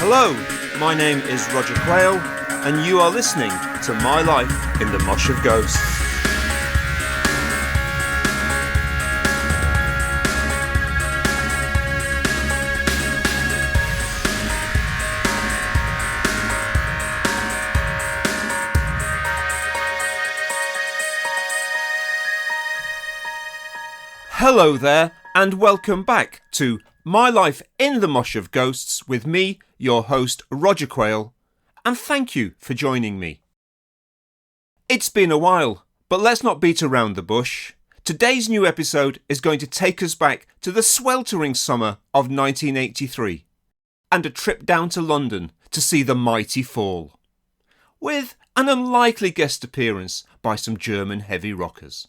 Hello, my name is Roger Quayle, and you are listening to My Life in the Mosh of Ghosts. Hello there, and welcome back to My Life in the Mosh of Ghosts with me, your host Roger Quayle, and thank you for joining me. It's been a while, but let's not beat around the bush. Today's new episode is going to take us back to the sweltering summer of 1983 and a trip down to London to see the mighty Fall, with an unlikely guest appearance by some German heavy rockers.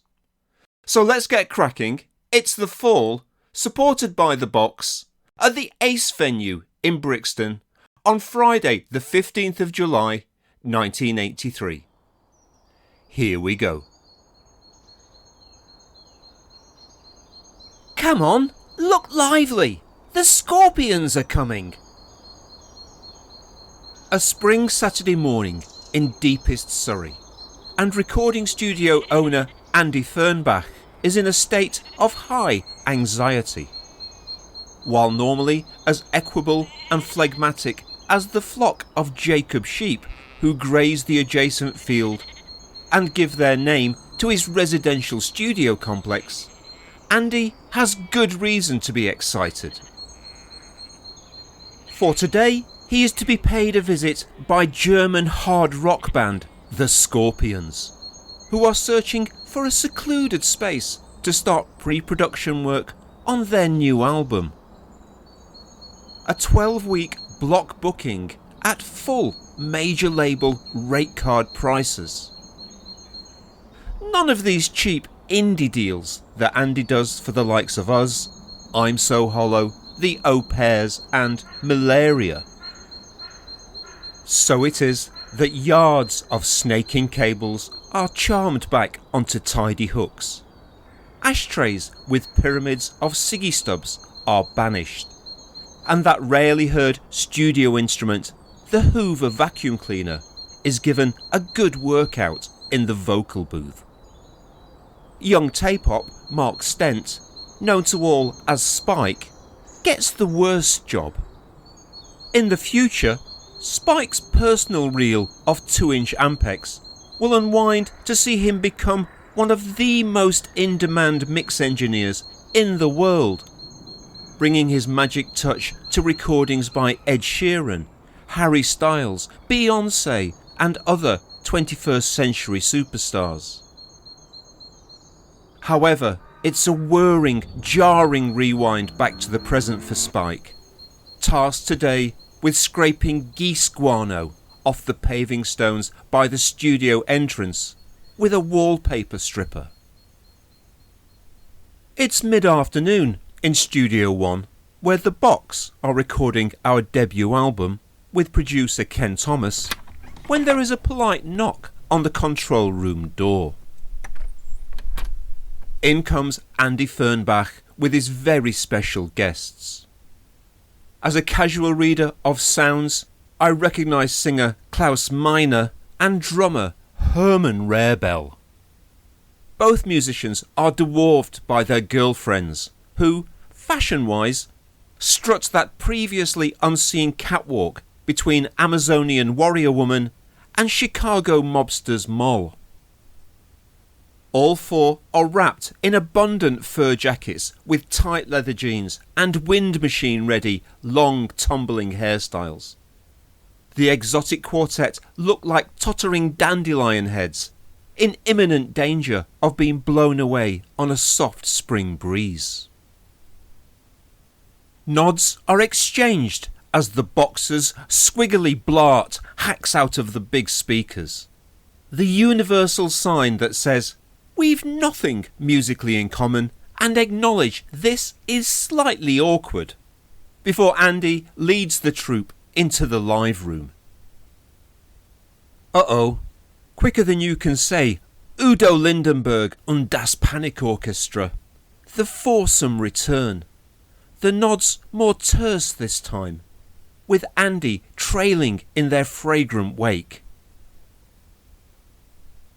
So let's get cracking. It's the Fall, supported by The Box, at the Ace venue in Brixton on Friday the 15th of July 1983. Here we go. Come on, look lively! The Scorpions are coming! A spring Saturday morning in deepest Surrey, and recording studio owner Andy Fernbach is in a state of high anxiety. While normally as equable and phlegmatic as the flock of Jacob sheep who graze the adjacent field and give their name to his residential studio complex, Andy has good reason to be excited. For today, he is to be paid a visit by German hard rock band The Scorpions, who are searching for a secluded space to start pre-production work on their new album. A 12-week block booking at full major label rate card prices. None of these cheap indie deals that Andy does for the likes of us, I'm So Hollow, The Au Pairs and Malaria. So it is that yards of snaking cables are charmed back onto tidy hooks. Ashtrays with pyramids of ciggy stubs are banished, and that rarely heard studio instrument, the Hoover vacuum cleaner, is given a good workout in the vocal booth. Young tape-op Mark Stent, known to all as Spike, gets the worst job. In the future, Spike's personal reel of 2-inch Ampex will unwind to see him become one of the most in-demand mix engineers in the world, bringing his magic touch to recordings by Ed Sheeran, Harry Styles, Beyoncé and other 21st century superstars. However, it's a whirring, jarring rewind back to the present for Spike, tasked today with scraping geese guano off the paving stones by the studio entrance with a wallpaper stripper. It's mid-afternoon in Studio One, where The Box are recording our debut album with producer Ken Thomas, when there is a polite knock on the control room door. In comes Andy Fernbach with his very special guests. As a casual reader of sounds, I recognise singer Klaus Meine and drummer Herman Rarebell. Both musicians are dwarfed by their girlfriends, who, fashion-wise, strut that previously unseen catwalk between Amazonian warrior woman and Chicago mobster's moll. All four are wrapped in abundant fur jackets with tight leather jeans and wind machine-ready, long tumbling hairstyles. The exotic quartet look like tottering dandelion heads, in imminent danger of being blown away on a soft spring breeze. Nods are exchanged as the Boxer's squiggly blart hacks out of the big speakers. The universal sign that says, "We've nothing musically in common and acknowledge this is slightly awkward," before Andy leads the troupe into the live room. Uh-oh, quicker than you can say, Udo Lindenberg und das Panic Orchestra. The foursome return. The nods more terse this time. with Andy trailing in their fragrant wake.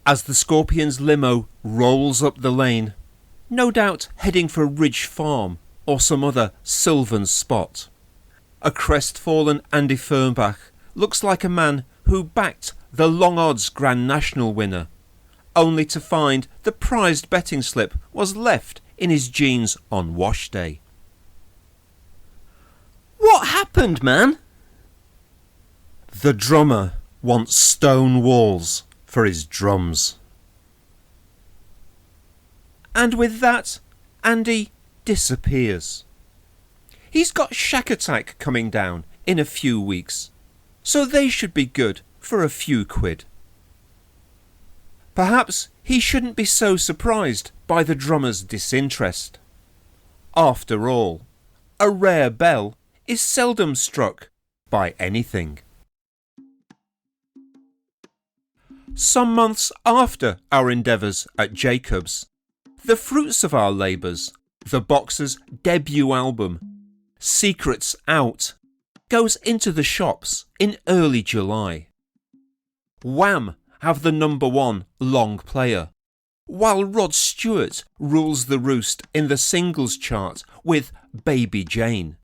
As the Scorpions' limo rolls up the lane, no doubt heading for Ridge Farm or some other sylvan spot, a crestfallen Andy Fernbach looks like a man who backed the long odds Grand National winner, only to find the prized betting slip was left in his jeans on wash day. What happened, man? The drummer wants stone walls for his drums. And with that, Andy disappears. He's got Shack Attack coming down in a few weeks, so they should be good for a few quid. Perhaps he shouldn't be so surprised by the drummer's disinterest. After all, a rare bell is seldom struck by anything. Some months after our endeavours at Jacobs, the fruits of our labours, the Boxer's debut album, Secrets Out, goes into the shops in early July. Wham have the #1 long player, while Rod Stewart rules the roost in the singles chart with Baby Jane.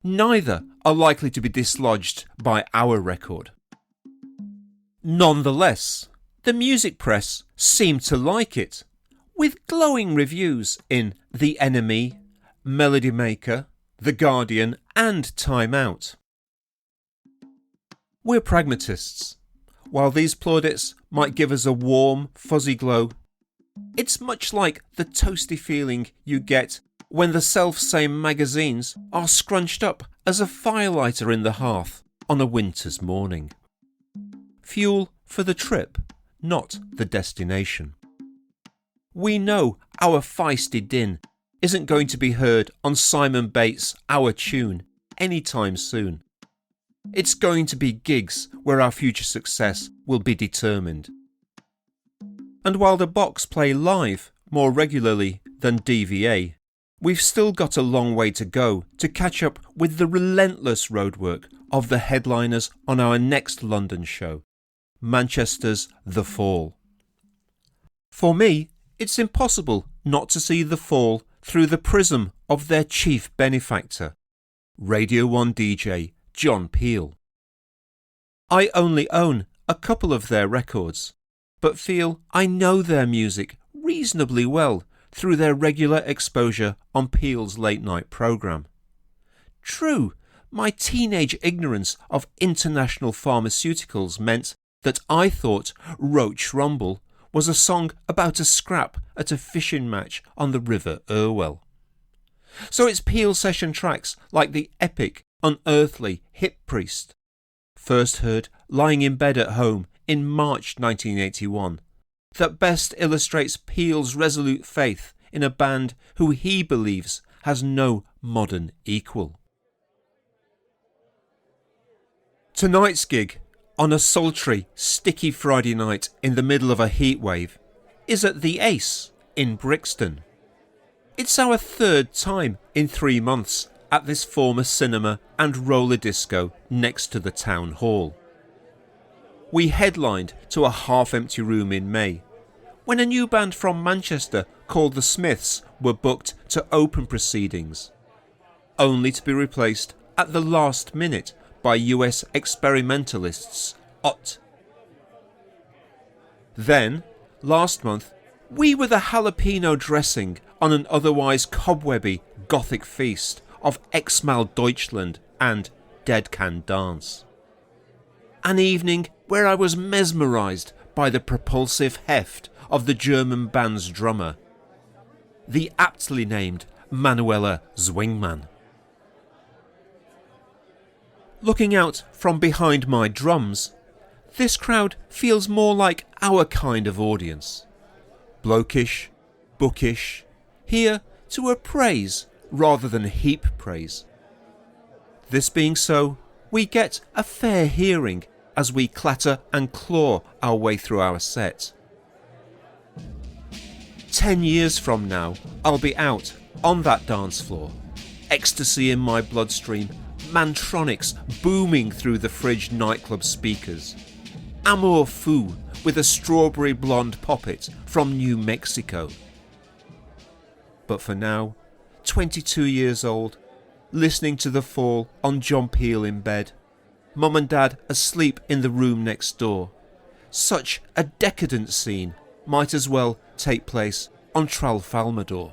Neither are likely to be dislodged by our record. Nonetheless, the music press seemed to like it, with glowing reviews in The Enemy, Melody Maker, The Guardian and Time Out. We're pragmatists. While these plaudits might give us a warm, fuzzy glow, it's much like the toasty feeling you get when the self-same magazines are scrunched up as a firelighter in the hearth on a winter's morning. Fuel for the trip, not the destination. We know our feisty din isn't going to be heard on Simon Bates' Our Tune anytime soon. It's going to be gigs where our future success will be determined. And while the Box play live more regularly than DVA, we've still got a long way to go to catch up with the relentless roadwork of the headliners on our next London show, Manchester's The Fall. For me, it's impossible not to see The Fall through the prism of their chief benefactor, Radio 1 DJ John Peel. I only own a couple of their records, but feel I know their music reasonably well through their regular exposure on Peel's late night programme. True, my teenage ignorance of international pharmaceuticals meant that I thought Roach Rumble was a song about a scrap at a fishing match on the River Irwell. So it's Peel session tracks like the epic, unearthly Hip Priest, first heard lying in bed at home in March 1981, that best illustrates Peel's resolute faith in a band who he believes has no modern equal. Tonight's gig, on a sultry, sticky Friday night in the middle of a heatwave, is at the Ace in Brixton. It's our third time in 3 months at this former cinema and roller disco next to the town hall. We headlined to a half-empty room in May, when a new band from Manchester called The Smiths were booked to open proceedings, only to be replaced at the last minute by US experimentalists OT. Then, last month, we were the jalapeno dressing on an otherwise cobwebby gothic feast of Exmal Deutschland and Dead Can Dance. An evening where I was mesmerised by the propulsive heft of the German band's drummer, the aptly named Manuela Zwingman. Looking out from behind my drums, this crowd feels more like our kind of audience. Blokish, bookish, here to appraise rather than heap praise. This being so, we get a fair hearing as we clatter and claw our way through our set. 10 years from now, I'll be out on that dance floor, ecstasy in my bloodstream, Mantronics booming through the Fridge nightclub speakers. Amour Fou with a strawberry blonde poppet from New Mexico. But for now, 22 years old, listening to The Fall on John Peel in bed, Mum and Dad asleep in the room next door. Such a decadent scene might as well take place on Tralfalmador.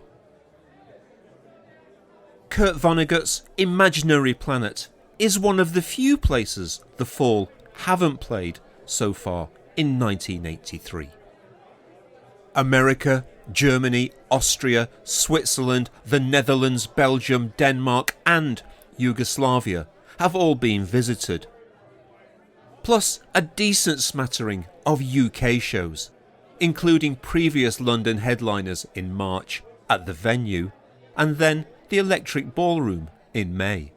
Kurt Vonnegut's Imaginary Planet is one of the few places The Fall haven't played so far in 1983. America, Germany, Austria, Switzerland, the Netherlands, Belgium, Denmark and Yugoslavia have all been visited. Plus a decent smattering of UK shows, including previous London headliners in March at the Venue and then the Electric Ballroom in May.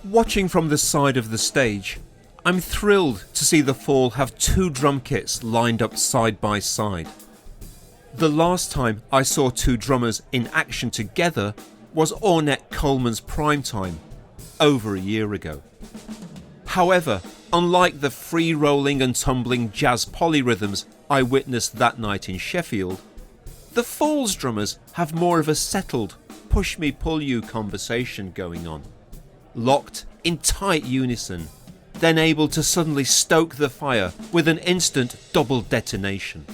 Watching from the side of the stage, I'm thrilled to see The Fall have two drum kits lined up side by side. The last time I saw two drummers in action together was Ornette Coleman's Primetime, over a year ago. However, unlike the free-rolling and tumbling jazz polyrhythms I witnessed that night in Sheffield, The Fall's drummers have more of a settled push-me-pull-you conversation going on, locked in tight unison, then able to suddenly stoke the fire with an instant double detonation.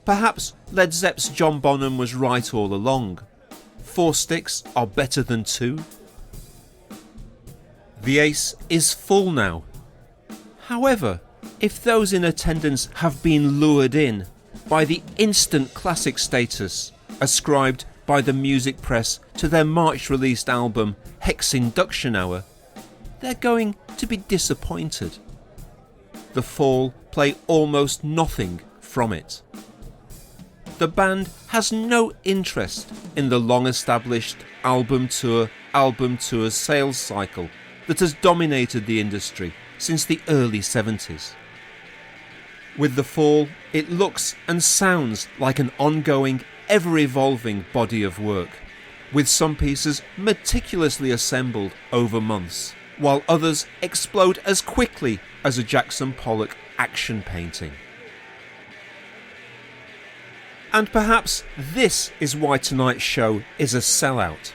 Perhaps Led Zepp's John Bonham was right all along. 4 sticks are better than 2. The Ace is full now. However, if those in attendance have been lured in by the instant classic status ascribed by the music press to their March released album Hex Induction Hour, they're going to be disappointed. The Fall play almost nothing from it. The band has no interest in the long-established album tour sales cycle that has dominated the industry since the early 70s. With The Fall, it looks and sounds like an ongoing, ever-evolving body of work, with some pieces meticulously assembled over months, while others explode as quickly as a Jackson Pollock action painting. And perhaps this is why tonight's show is a sellout.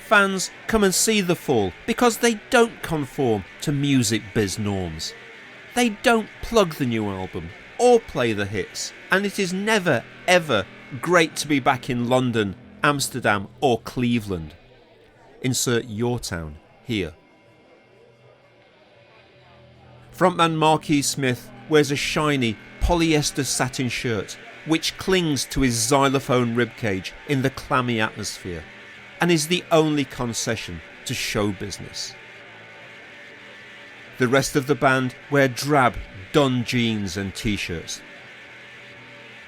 Fans come and see The Fall because they don't conform to music biz norms. They don't plug the new album or play the hits, and it is never ever great to be back in London, Amsterdam or Cleveland. Insert your town here. Frontman Marquis Smith wears a shiny polyester satin shirt which clings to his xylophone ribcage in the clammy atmosphere and is the only concession to show business. The rest of the band wear drab, dun jeans and t-shirts.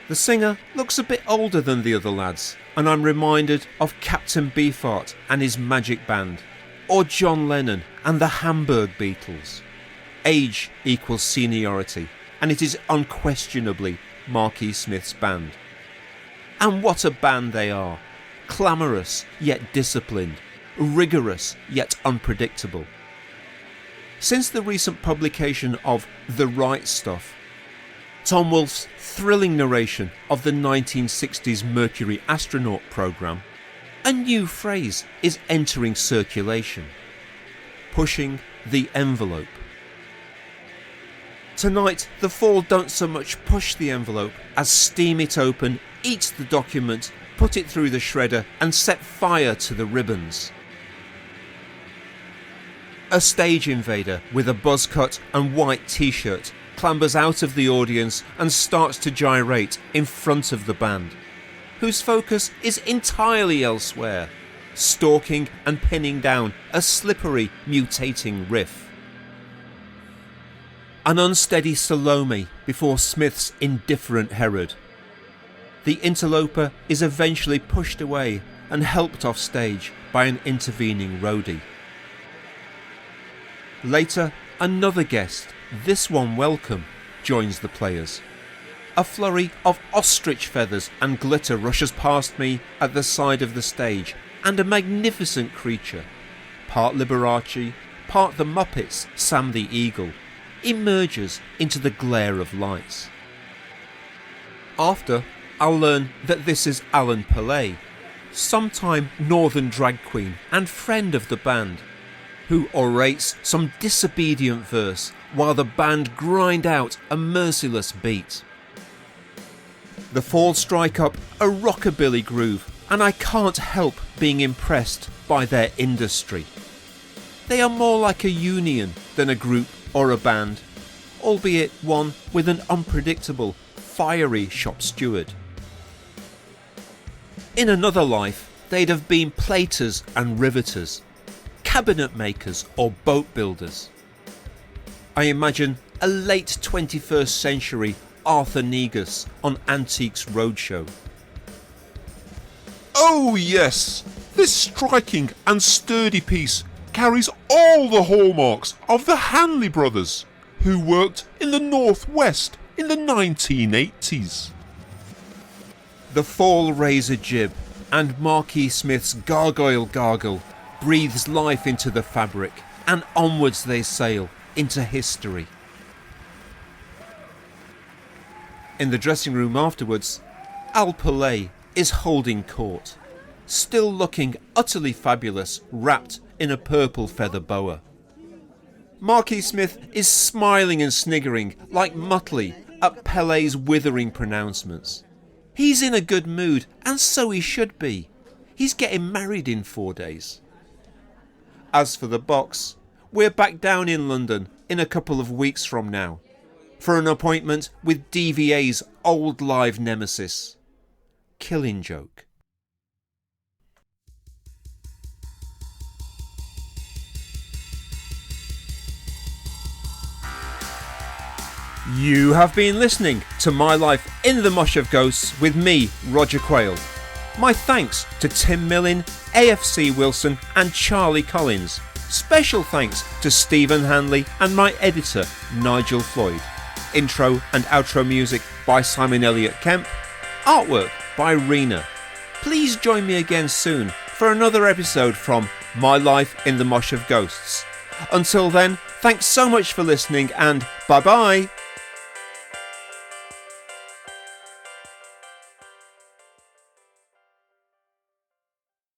The singer looks a bit older than the other lads, and I'm reminded of Captain Beefheart and his Magic Band, or John Lennon and the Hamburg Beatles. Age equals seniority, and it is unquestionably Marquis Smith's band. And what a band they are! Clamorous yet disciplined, rigorous yet unpredictable. Since the recent publication of The Wright Stuff, Tom Wolfe's thrilling narration of the 1960s Mercury astronaut programme, a new phrase is entering circulation: pushing the envelope. Tonight, The Fall don't so much push the envelope as steam it open, eat the document, put it through the shredder and set fire to the ribbons. A stage invader with a buzz cut and white t-shirt clambers out of the audience and starts to gyrate in front of the band, whose focus is entirely elsewhere, stalking and pinning down a slippery, mutating riff. An unsteady Salome before Smith's indifferent Herod. The interloper is eventually pushed away and helped off stage by an intervening roadie. Later, another guest, this one welcome, joins the players. A flurry of ostrich feathers and glitter rushes past me at the side of the stage, and a magnificent creature, part Liberace, part the Muppets' Sam the Eagle, emerges into the glare of lights. After, I'll learn that this is Alan Pillay, sometime northern drag queen and friend of the band, who orates some disobedient verse while the band grind out a merciless beat. The Fall strike up a rockabilly groove, and I can't help being impressed by their industry. They are more like a union than a group or a band, albeit one with an unpredictable, fiery shop steward. In another life, they'd have been platers and riveters, cabinet makers or boat builders. I imagine a late 21st century Arthur Negus on Antiques Roadshow. Oh yes, this striking and sturdy piece carries all the hallmarks of the Hanley brothers, who worked in the Northwest in the 1980s. The Fall raise a jib, and Marquis Smith's gargoyle gargle breathes life into the fabric, and onwards they sail into history. In the dressing room afterwards, Al Pillay is holding court, still looking utterly fabulous, wrapped in a purple feather boa. Marquis Smith is smiling and sniggering like Muttley at Pellé's withering pronouncements. He's in a good mood, and so he should be. He's getting married in 4 days. As for the box, we're back down in London in a couple of weeks from now for an appointment with DVA's old live nemesis, Killing Joke. You have been listening to My Life in the Mosh of Ghosts with me, Roger Quayle. My thanks to Tim Millin, AFC Wilson and Charlie Collins. Special thanks to Stephen Hanley and my editor, Nigel Floyd. Intro and outro music by Simon Elliott Kemp. Artwork by Rionagh. Please join me again soon for another episode from My Life in the Mosh of Ghosts. Until then, thanks so much for listening and bye bye.